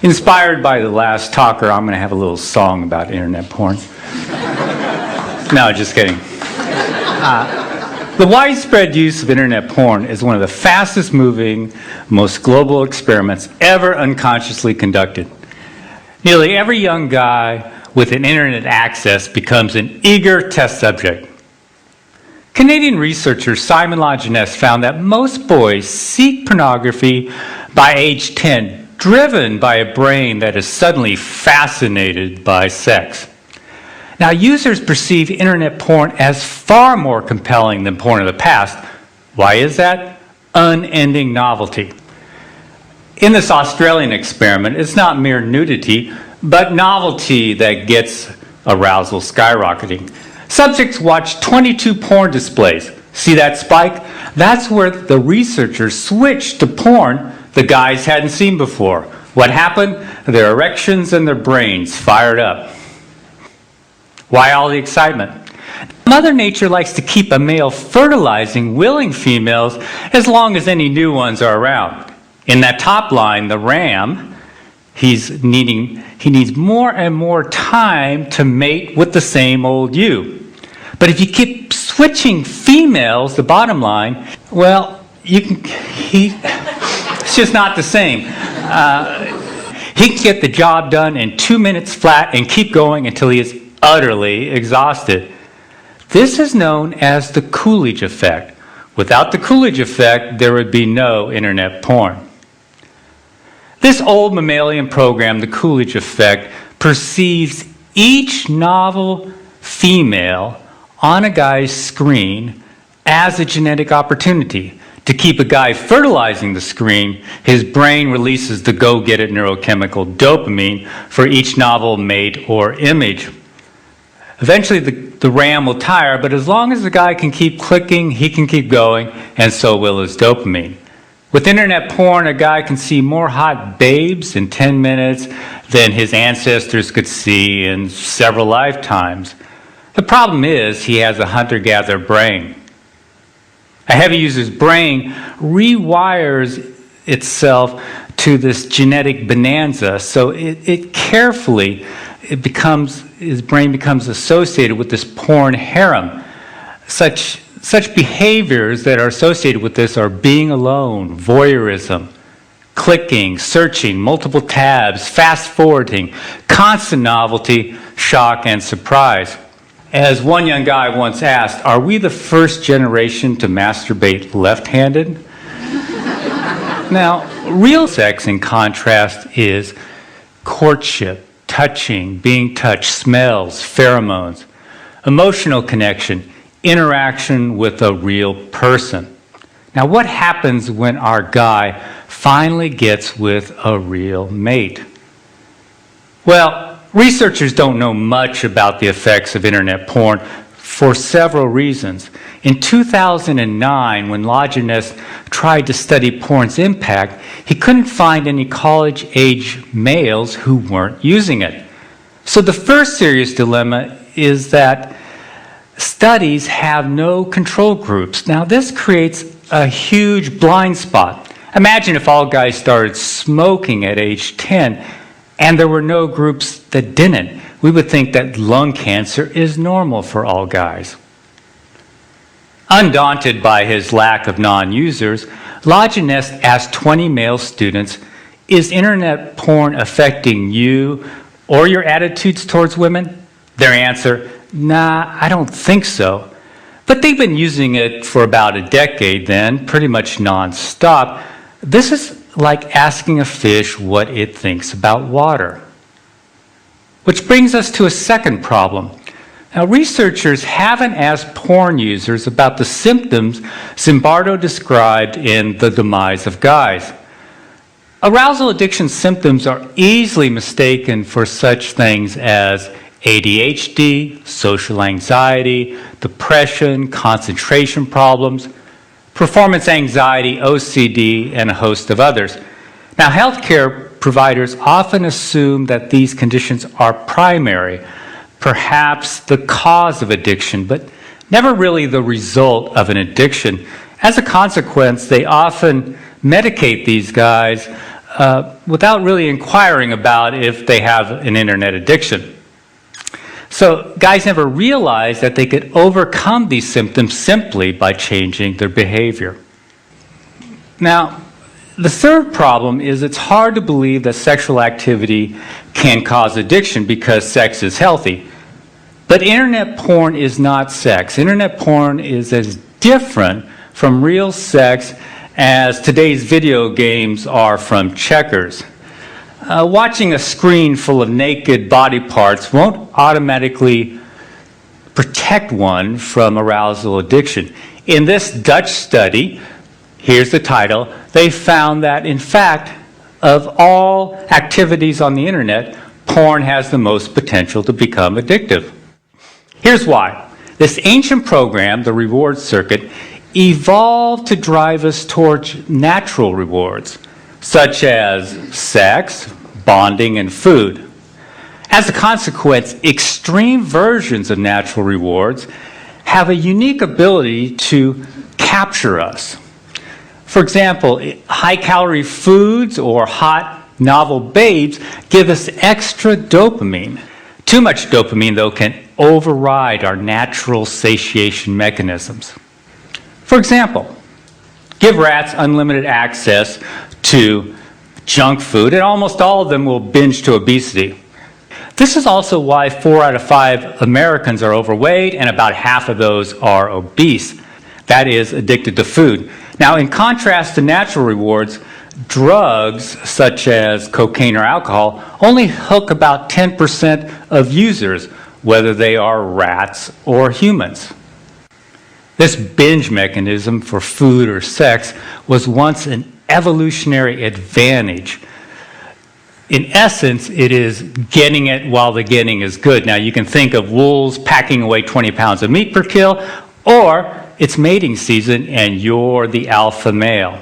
Inspired by the last talker, I'm going to have a little song about internet porn. No, just kidding. The widespread use of internet porn is one of the fastest moving, most global experiments ever unconsciously conducted. Nearly every young guy with an internet access becomes an eager test subject. Canadian researcher Simon Lajeunesse found that most boys seek pornography by age 10, driven by a brain that is suddenly fascinated by sex. Now, users perceive internet porn as far more compelling than porn of the past. Why is that? Unending novelty. In this Australian experiment, it's not mere nudity, but novelty that gets arousal skyrocketing. Subjects watch 22 porn displays. See that spike? That's where the researchers switched to porn the guys hadn't seen before. What happened? Their erections and their brains fired up. Why all the excitement? Mother Nature likes to keep a male fertilizing willing females as long as any new ones are around. In that top line, the ram, he needs more and more time to mate with the same old ewe. But if you keep switching females, the bottom line, well, it's just not the same. He can get the job done in 2 minutes flat and keep going until he is utterly exhausted. This is known as the Coolidge effect. Without the Coolidge effect, there would be no internet porn. This old mammalian program, the Coolidge effect, perceives each novel female on a guy's screen as a genetic opportunity. To keep a guy fertilizing the screen, his brain releases the go-get-it neurochemical dopamine for each novel mate or image. Eventually, the ram will tire, but as long as the guy can keep clicking, he can keep going, and so will his dopamine. With internet porn, a guy can see more hot babes in 10 minutes than his ancestors could see in several lifetimes. The problem is he has a hunter-gatherer brain. A heavy user's brain rewires itself to this genetic bonanza, so his brain becomes associated with this porn harem. Such behaviors that are associated with this are being alone, voyeurism, clicking, searching, multiple tabs, fast-forwarding, constant novelty, shock, and surprise. As one young guy once asked, are we the first generation to masturbate left-handed? Now, real sex, in contrast, is courtship, touching, being touched, smells, pheromones, emotional connection, interaction with a real person. Now, what happens when our guy finally gets with a real mate? Well, researchers don't know much about the effects of internet porn for several reasons. In 2009, when Lajeunesse tried to study porn's impact, he couldn't find any college-age males who weren't using it. So the first serious dilemma is that studies have no control groups. Now, this creates a huge blind spot. Imagine if all guys started smoking at age 10 and there were no groups that didn't. We would think that lung cancer is normal for all guys. Undaunted by his lack of non-users, Lajeunesse asked 20 male students, is internet porn affecting you or your attitudes towards women? Their answer, nah, I don't think so. But they've been using it for about a decade then, pretty much non-stop. This is like asking a fish what it thinks about water. Which brings us to a second problem. Now, researchers haven't asked porn users about the symptoms Zimbardo described in The Demise of Guys. Arousal addiction symptoms are easily mistaken for such things as ADHD, social anxiety, depression, concentration problems, performance anxiety, OCD, and a host of others. Now, healthcare providers often assume that these conditions are primary, perhaps the cause of addiction, but never really the result of an addiction. As a consequence, they often medicate these guys without really inquiring about if they have an internet addiction. So guys never realized that they could overcome these symptoms simply by changing their behavior. Now, the third problem is it's hard to believe that sexual activity can cause addiction because sex is healthy. But internet porn is not sex. Internet porn is as different from real sex as today's video games are from checkers. Watching a screen full of naked body parts won't automatically protect one from arousal addiction. In this Dutch study, here's the title, they found that, in fact, of all activities on the internet, porn has the most potential to become addictive. Here's why. This ancient program, the reward circuit, evolved to drive us towards natural rewards, such as sex, bonding, and food. As a consequence, extreme versions of natural rewards have a unique ability to capture us. For example, high-calorie foods or hot, novel babes give us extra dopamine. Too much dopamine, though, can override our natural satiation mechanisms. For example, give rats unlimited access to junk food, and almost all of them will binge to obesity. This is also why 4 out of 5 Americans are overweight, and about half of those are obese. That is, addicted to food. Now, in contrast to natural rewards, drugs such as cocaine or alcohol only hook about 10% of users, whether they are rats or humans. This binge mechanism for food or sex was once an evolutionary advantage. In essence, it is getting it while the getting is good. Now, you can think of wolves packing away 20 pounds of meat per kill, or it's mating season and you're the alpha male.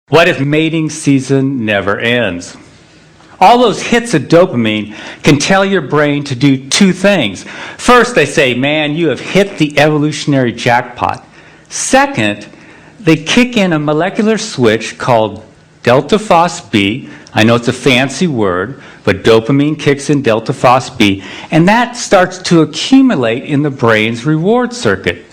What if mating season never ends? All those hits of dopamine can tell your brain to do 2 things. First, they say, man, you have hit the evolutionary jackpot. Second, they kick in a molecular switch called delta phos B. I know it's a fancy word, but dopamine kicks in delta phos B, and that starts to accumulate in the brain's reward circuit.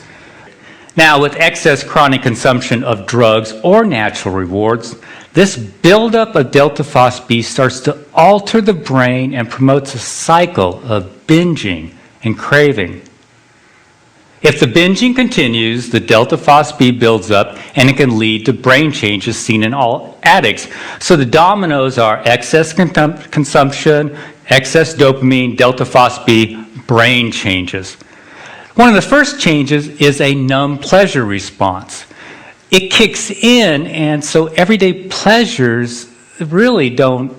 Now, with excess chronic consumption of drugs or natural rewards, this buildup of delta phos B starts to alter the brain and promotes a cycle of binging and craving. If the binging continues, the delta phos B builds up and it can lead to brain changes seen in all addicts. So the dominoes are excess consumption, excess dopamine, delta phos B, brain changes. One of the first changes is a numb pleasure response. It kicks in, and so everyday pleasures really don't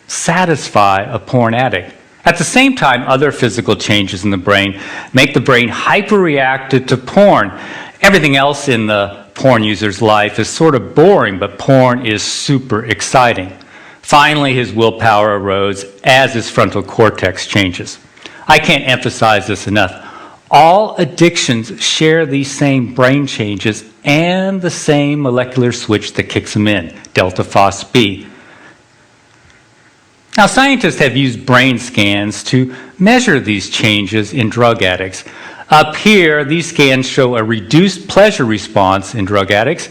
satisfy a porn addict. At the same time, other physical changes in the brain make the brain hyperreactive to porn. Everything else in the porn user's life is sort of boring, but porn is super exciting. Finally, his willpower erodes as his frontal cortex changes. I can't emphasize this enough. All addictions share these same brain changes and the same molecular switch that kicks them in, delta phos B. Now, scientists have used brain scans to measure these changes in drug addicts. Up here, these scans show a reduced pleasure response in drug addicts.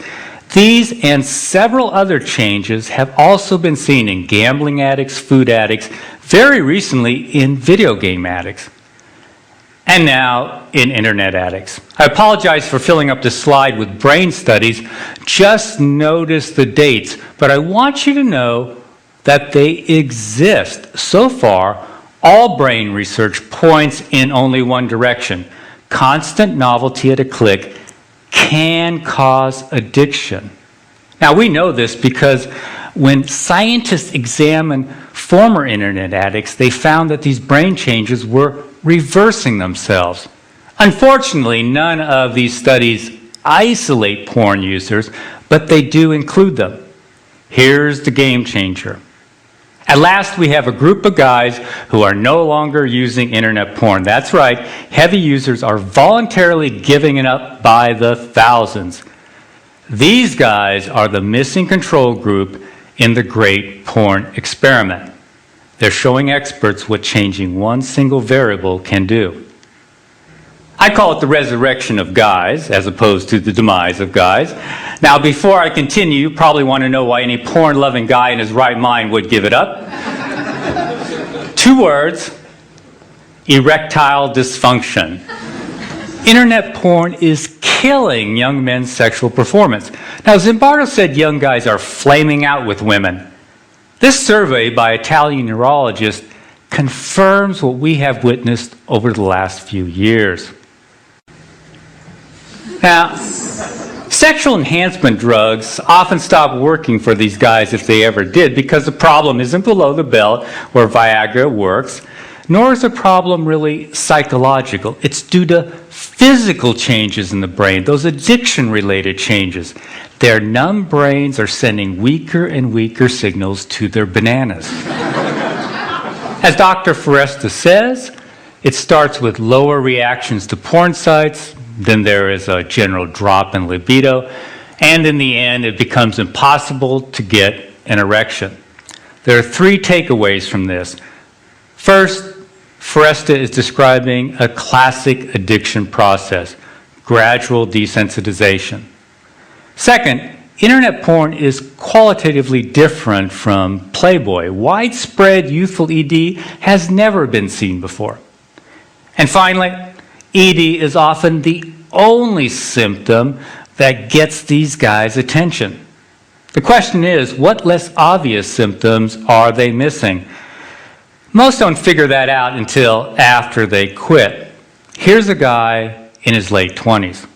These and several other changes have also been seen in gambling addicts, food addicts, very recently in video game addicts, and now in internet addicts. I apologize for filling up this slide with brain studies. Just notice the dates, but I want you to know that they exist. So far, all brain research points in only one direction. Constant novelty at a click can cause addiction. Now, we know this because when scientists examined former internet addicts, they found that these brain changes were reversing themselves. Unfortunately, none of these studies isolate porn users, but they do include them. Here's the game changer. At last, we have a group of guys who are no longer using internet porn. That's right, heavy users are voluntarily giving it up by the thousands. These guys are the missing control group in the great porn experiment. They're showing experts what changing one single variable can do. I call it the resurrection of guys, as opposed to the demise of guys. Now, before I continue, you probably want to know why any porn-loving guy in his right mind would give it up. 2 words: erectile dysfunction. Internet porn is killing young men's sexual performance. Now, Zimbardo said young guys are flaming out with women. This survey by Italian neurologists confirms what we have witnessed over the last few years. Now, sexual enhancement drugs often stop working for these guys if they ever did, because the problem isn't below the belt where Viagra works, nor is the problem really psychological. It's due to physical changes in the brain, those addiction-related changes. Their numb brains are sending weaker and weaker signals to their bananas. As Dr. Foresta says, it starts with lower reactions to porn sites, then there is a general drop in libido, and in the end, it becomes impossible to get an erection. There are 3 takeaways from this. First, Foresta is describing a classic addiction process, gradual desensitization. Second, internet porn is qualitatively different from Playboy. Widespread youthful ED has never been seen before. And finally, ED is often the only symptom that gets these guys' attention. The question is, what less obvious symptoms are they missing? Most don't figure that out until after they quit. Here's a guy in his late 20s.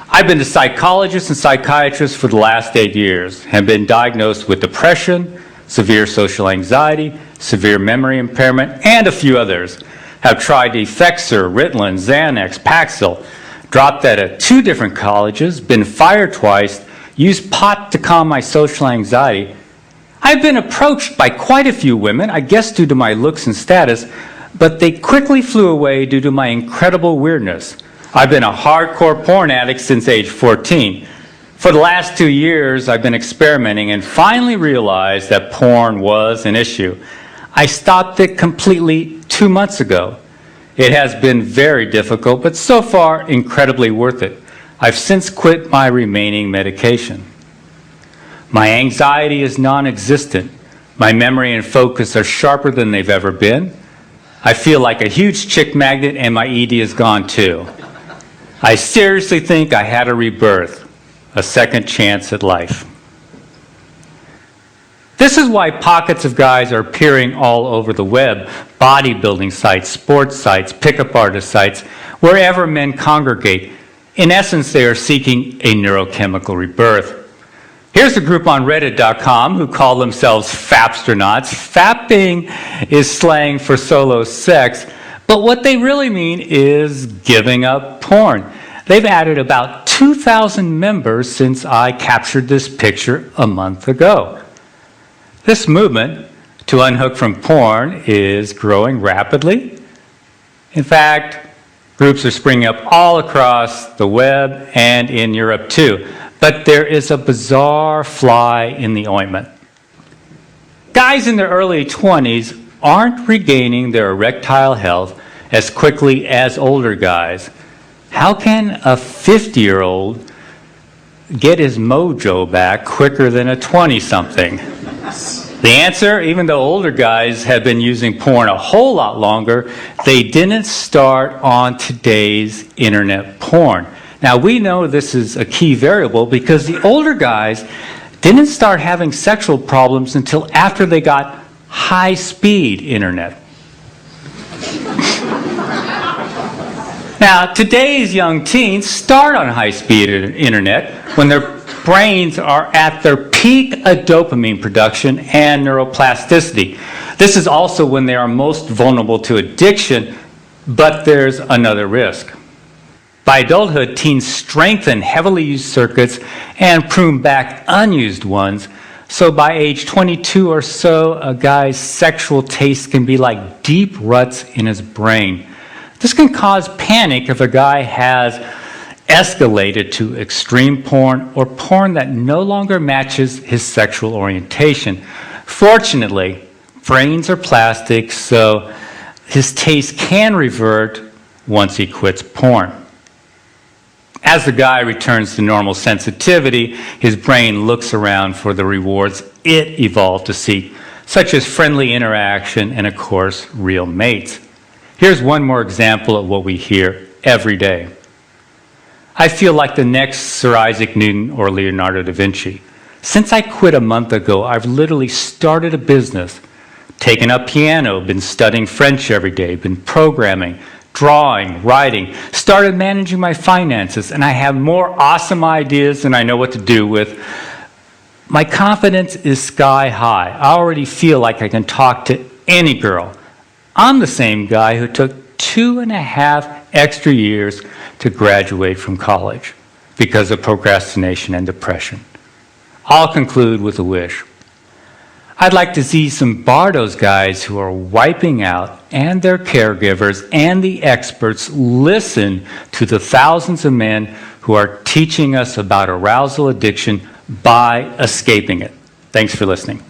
I've been to psychologists and psychiatrists for the last 8 years, have been diagnosed with depression, severe social anxiety, severe memory impairment, and a few others. Have tried Effexor, Ritalin, Xanax, Paxil, dropped that at 2 different colleges, been fired twice, used pot to calm my social anxiety. I've been approached by quite a few women, I guess due to my looks and status, but they quickly flew away due to my incredible weirdness. I've been a hardcore porn addict since age 14. For the last 2 years, I've been experimenting and finally realized that porn was an issue. I stopped it completely 2 months ago. It has been very difficult, but so far incredibly worth it. I've since quit my remaining medication. My anxiety is non-existent. My memory and focus are sharper than they've ever been. I feel like a huge chick magnet, and my ED is gone too. I seriously think I had a rebirth, a second chance at life. This is why pockets of guys are appearing all over the web, bodybuilding sites, sports sites, pickup artist sites, wherever men congregate. In essence, they are seeking a neurochemical rebirth. Here's a group on Reddit.com who call themselves Fapstronauts. Fapping is slang for solo sex, but what they really mean is giving up porn. They've added about 2,000 members since I captured this picture a month ago. This movement to unhook from porn is growing rapidly. In fact, groups are springing up all across the web and in Europe too. But there is a bizarre fly in the ointment. Guys in their early 20s aren't regaining their erectile health as quickly as older guys. How can a 50-year-old get his mojo back quicker than a 20-something? The answer, even though older guys have been using porn a whole lot longer, they didn't start on today's internet porn. Now, we know this is a key variable because the older guys didn't start having sexual problems until after they got high-speed internet. Now, today's young teens start on high-speed internet when their brains are at their peak of dopamine production and neuroplasticity. This is also when they are most vulnerable to addiction, but there's another risk. By adulthood, teens strengthen heavily used circuits and prune back unused ones. So by age 22 or so, a guy's sexual taste can be like deep ruts in his brain. This can cause panic if a guy has escalated to extreme porn or porn that no longer matches his sexual orientation. Fortunately, brains are plastic, so his taste can revert once he quits porn. As the guy returns to normal sensitivity, his brain looks around for the rewards it evolved to seek, such as friendly interaction and, of course, real mates. Here's one more example of what we hear every day. I feel like the next Sir Isaac Newton or Leonardo da Vinci. Since I quit a month ago, I've literally started a business, taken up piano, been studying French every day, been programming, drawing, writing, started managing my finances, and I have more awesome ideas than I know what to do with. My confidence is sky high. I already feel like I can talk to any girl. I'm the same guy who took 2.5 extra years to graduate from college because of procrastination and depression. I'll conclude with a wish. I'd like to see some Bardo's guys who are wiping out and their caregivers and the experts listen to the thousands of men who are teaching us about arousal addiction by escaping it. Thanks for listening.